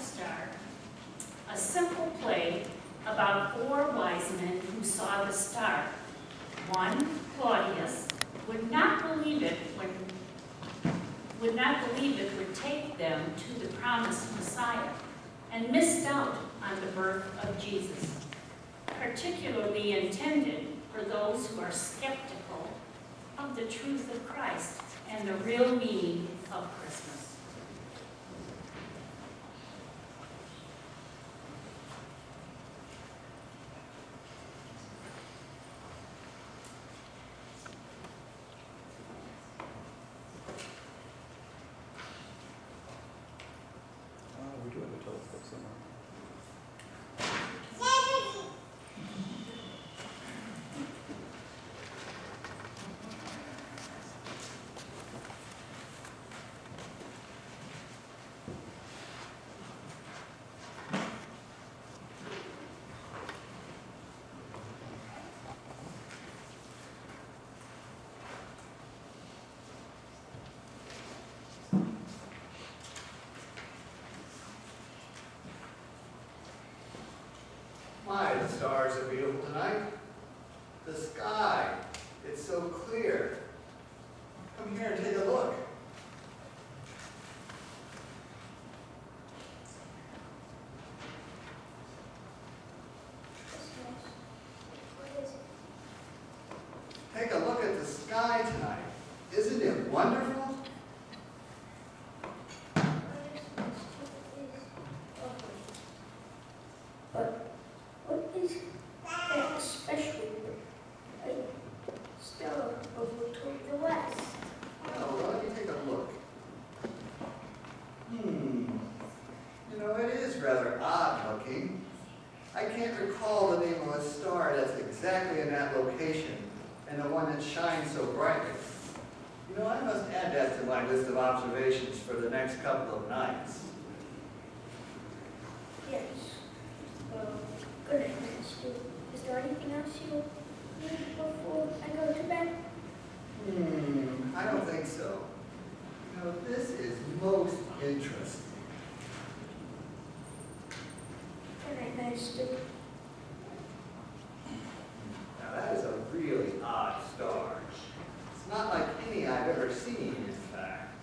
Star, a simple play about 4 wise men who saw the star. One, Claudius, would not believe it would take them to the promised Messiah, and missed out on the birth of Jesus, particularly intended for those who are skeptical of the truth of Christ and the real meaning of Christmas. We do have a telescope somewhere. My, the stars are beautiful tonight. The sky, it's so clear. Come here and take a look. Take a look at the sky tonight. Isn't it wonderful? What is that special star over toward the west? Well, let me take a look. You know, it is rather odd looking. I can't recall the name of a star that's exactly in that location and the one that shines so brightly. You know, I must add that to my list of observations for the next couple of nights. Yes. Good night, Master. Is there anything else you need before I go to bed? I don't think so. You know, this is most interesting. Good night, Master. Now that is a really odd star. It's not like any I've ever seen, in fact.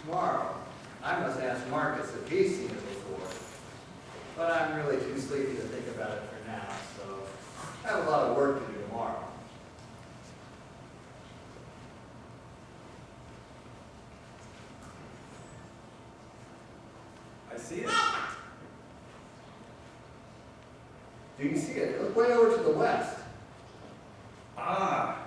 Tomorrow, I must ask Marcus if he's seen it before. But I'm really too sleepy to think about it for now, so I have a lot of work to do tomorrow. I see it. Do you see it? Look way over to the west. Ah,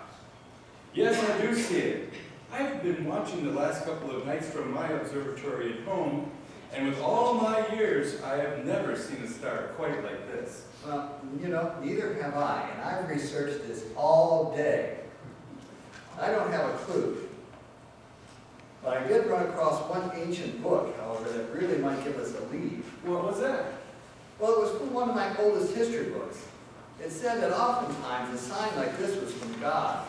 yes, I do see it. I've been watching the last couple of nights from my observatory at home, and with all my years, I have never seen a star quite like this. Well, you know, neither have I, and I've researched this all day. I don't have a clue. But I did run across one ancient book, however, that really might give us a lead. What was that? Well, it was from one of my oldest history books. It said that oftentimes a sign like this was from God,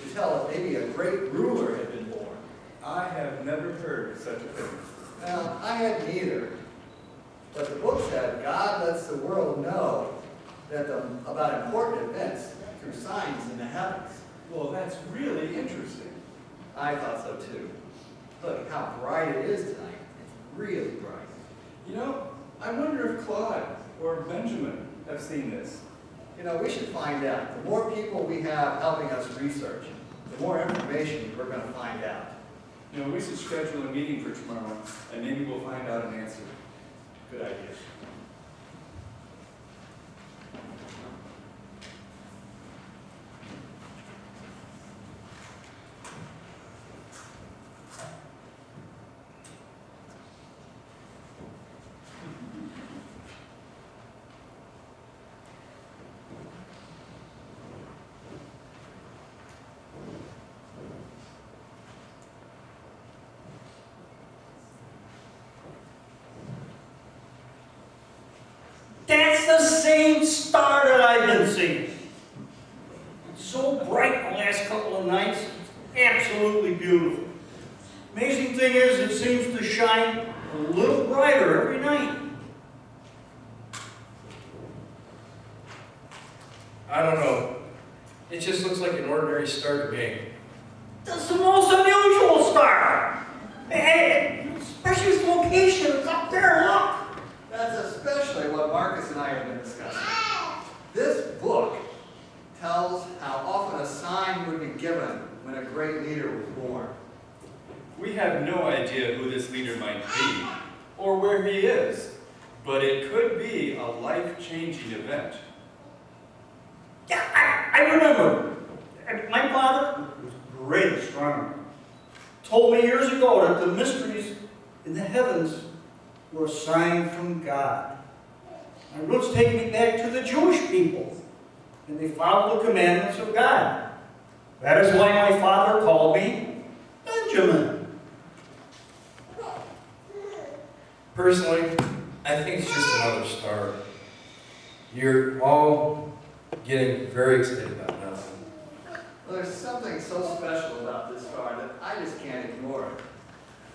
to tell that maybe a great ruler had been born. I have never heard of such a thing. Well, I hadn't either. But the book said God lets the world know that about important events through signs in the heavens. Well, that's really interesting. I thought so too. Look how bright it is tonight. It's really bright. You know, I wonder if Claude or Benjamin have seen this. You know, we should find out. The more people we have helping us research, the more information we're going to find out. You know, we should schedule a meeting for tomorrow, and maybe we'll find out an answer. Good idea. That's the same star that I've been seeing. It's so bright the last couple of nights. Absolutely beautiful. Amazing thing is, it seems to shine a little brighter every night. I don't know. It just looks like an ordinary star to me. That's the most unusual star. Hey, especially its location. It's up there, look. That's especially what Marcus and I have been discussing. This book tells how often a sign would be given when a great leader was born. We have no idea who this leader might be or where he is, but it could be a life-changing event. Yeah, I remember. My father was a great astronomer. Told me years ago that the mysteries in the heavens were a sign from God. My roots take me back to the Jewish people, and they follow the commandments of God. That is why my father called me Benjamin. Personally, I think it's just another star. You're all getting very excited about nothing. Well, there's something so special about this star that I just can't ignore it.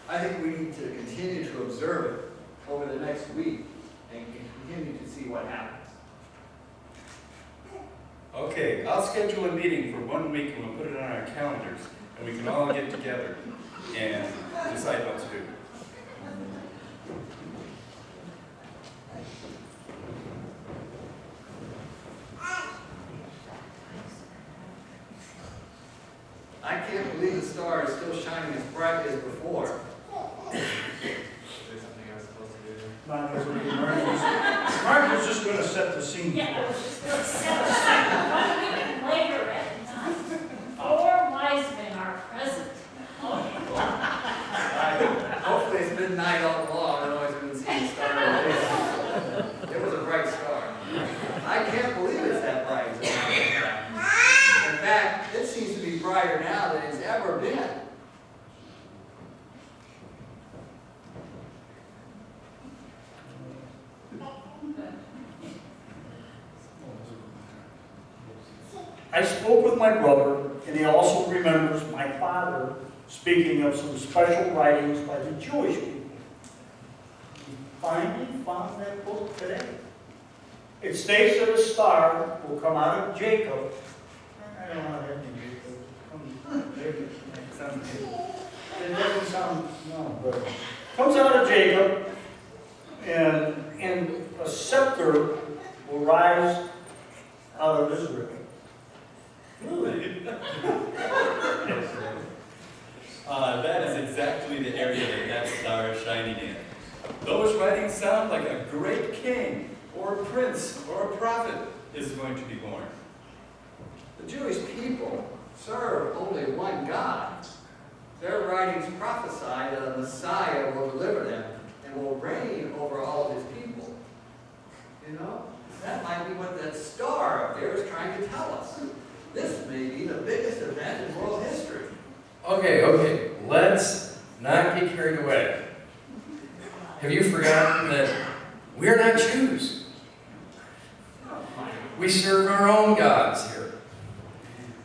I think we need to continue to observe it over the next week and continue to see what happens. Okay, I'll schedule a meeting for 1 week and we'll put it on our calendars and we can all get together and decide what to do. I can't believe the star is still shining as bright as before. Is there something I was supposed to do? Mark was just going to set the scene. Yeah, I was just going to set the second 1 week later at night. 4 wise men are present. Hopefully it's midnight all along, otherwise we wouldn't see the star all day. It was a bright star. I can't believe it's that bright. In fact, it seems to be brighter now than it's ever been. I spoke with my brother, and he also remembers my father speaking of some special writings by the Jewish people. He finally found that book today. It states that a star will come out of Jacob. I don't know how that means. It doesn't sound, no, but comes out of Jacob, and a scepter will rise out of Israel. That is exactly the area that star is shining in. Those writings sound like a great king, or a prince, or a prophet is going to be born. The Jewish people serve only one God. Their writings prophesy that a Messiah will deliver them and will reign over all of his people. You know, that might be what that star up there is trying to tell us. This may be the biggest event in world history. Okay, let's not get carried away. Have you forgotten that we're not Jews? We serve our own gods here.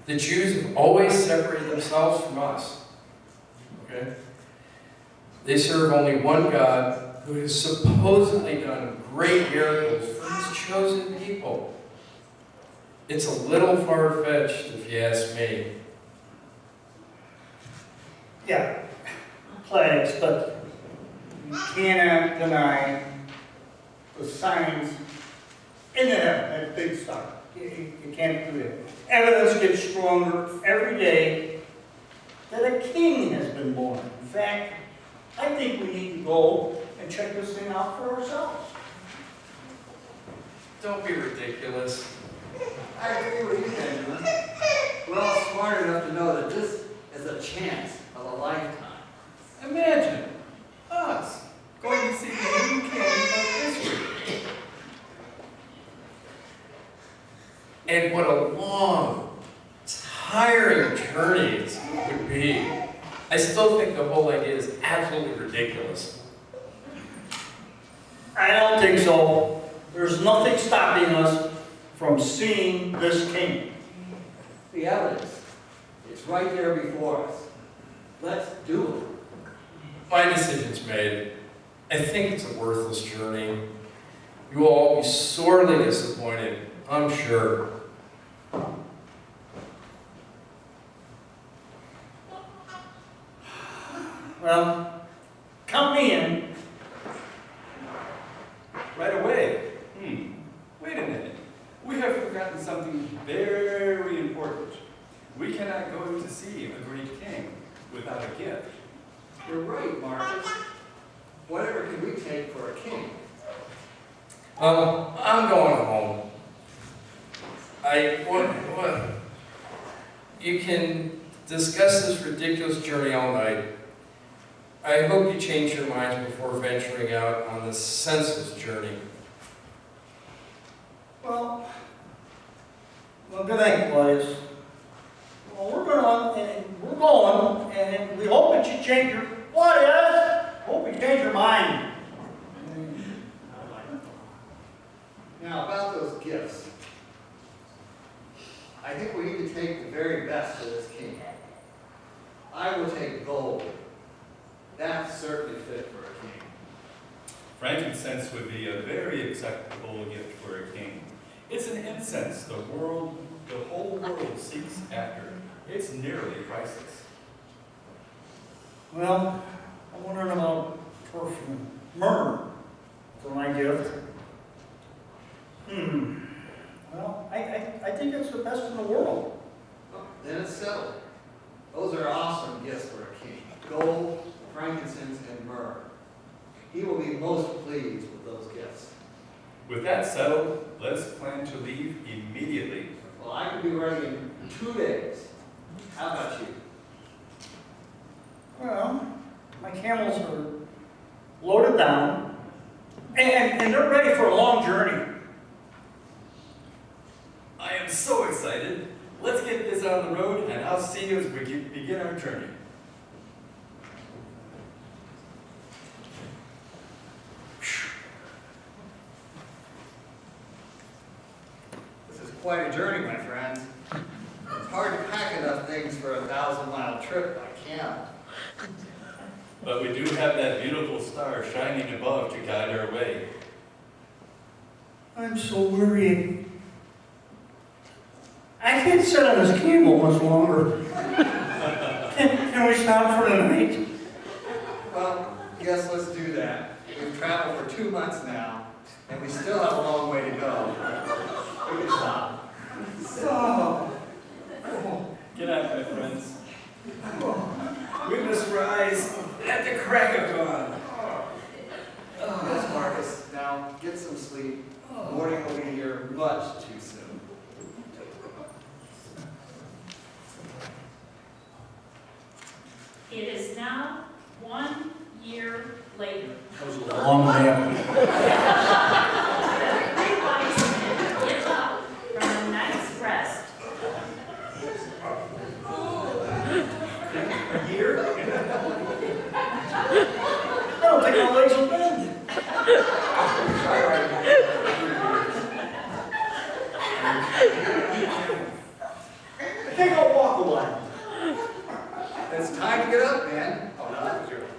The Jews have always separated themselves from us. Okay? They serve only one God who has supposedly done great miracles for his chosen people. It's a little far-fetched, if you ask me. Yeah, plagues, but you cannot deny the signs in that big star. You can't do that. Evidence gets stronger every day that a king has been born. In fact, I think we need to go and check this thing out for ourselves. Don't be ridiculous. I agree with you, Benjamin. We're all smart enough to know that this is a chance of a lifetime. Imagine us going to see the new king of Israel. And what a long, tiring journey it would be. I still think the whole idea is absolutely ridiculous. I don't think so. There's nothing stopping us from seeing this king. The evidence is right there before us. Let's do it. My decision's made. I think it's a worthless journey. You will all be sorely disappointed, I'm sure. Well, count me in. Right away. Wait a minute. We have forgotten something very important. We cannot go to see a great king without a gift. You're right, Marcus. Whatever can we take for a king? I'm going home. What? You can discuss this ridiculous journey all night. I hope you change your minds before venturing out on this senseless journey. Well, good night, boys. Well, we're going, and we hope that you change your, what is? Hope you change your mind. Now, about those gifts. I think we need to take the very best for this king. I will take gold. That's certainly fit for a king. Frankincense would be a very acceptable gift for a king. It's an incense the whole world seeks after. It's nearly priceless. Well, I'm wondering about perfume. Myrrh for my gift. Well, I think it's the best in the world. Well, then it's settled. Those are awesome gifts for a king. Gold, frankincense, and myrrh. He will be most pleased with those gifts. With that settled, let's plan to leave immediately. Well, I can be ready in 2 days. How about you? Well, my camels are loaded down, and they're ready for a long journey. I am so excited. Let's get this on the road, and I'll see you as we begin our journey. This is quite a journey, my friends. It's hard to pack enough things for a 1,000-mile trip by camel. But we do have that beautiful star shining above to guide our way. I'm so worried. I can't sit on this camel much longer. Can we stop for the night? Well, yes, let's do that. We've traveled for 2 months now, and we still have a long way to go. We can stop. Oh. Good night, my friends. We must rise at the crack of dawn. Yes, Marcus. Now, get some sleep. Morning will be here much too soon. It is now 1 year later. That was a long nap. The wise men get up from a night's rest. A year? I don't think my legs will bend. I think I'll walk a while. It's time to get up, man. Oh, no, that was yours.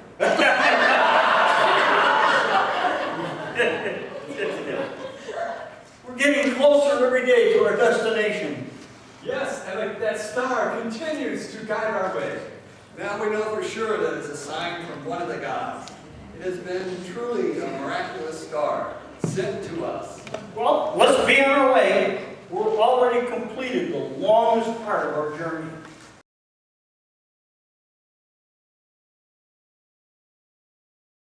We're getting closer every day to our destination. Yes, and that star continues to guide our way. Now we know for sure that it's a sign from one of the gods. It has been truly a miraculous star sent to us. Well, let's be on our way. We've already completed the longest part of our journey.